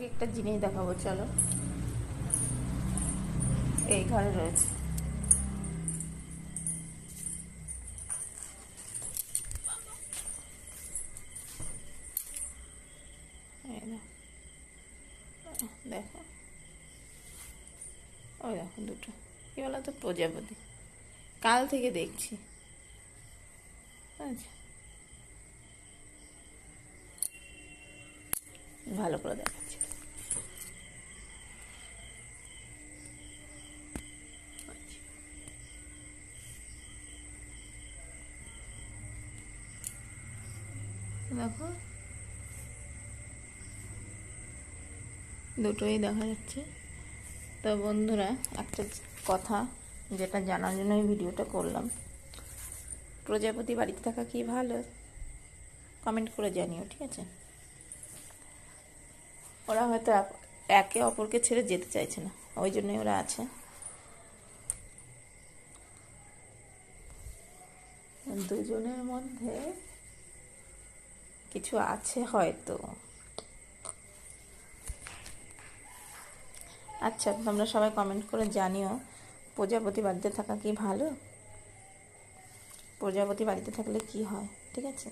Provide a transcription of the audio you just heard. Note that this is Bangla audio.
একটা জিনিস দেখাবো, চলো। এই ঘরে রয়েছে। দেখো, ওই দেখো দুটো, কি বলো তো, প্রজাপতি। কাল থেকে দেখছি। আচ্ছা, ভালো করে দেখাচ্ছি। দেখো, দুটোই দেখা যাচ্ছে। তো বন্ধুরা, একটা কথা যেটা জানার জন্য এই ভিডিওটা করলাম, প্রজাপতি বাড়িতে থাকা কি ভালো? কমেন্ট করে জানিও, ঠিক আছে? ওরা হয়তো একে অপরকে ছেড়ে যেতে চাইছে না, ওই জন্যই ওরা আছে। দুজনের মধ্যে কিছু আছে হয়তো। আচ্ছা, তোমরা সবাই কমেন্ট করে জানিও, প্রজাপতি বাড়িতে থাকা কি ভালো? প্রজাপতি বাড়িতে থাকলে কি হয়, ঠিক আছে?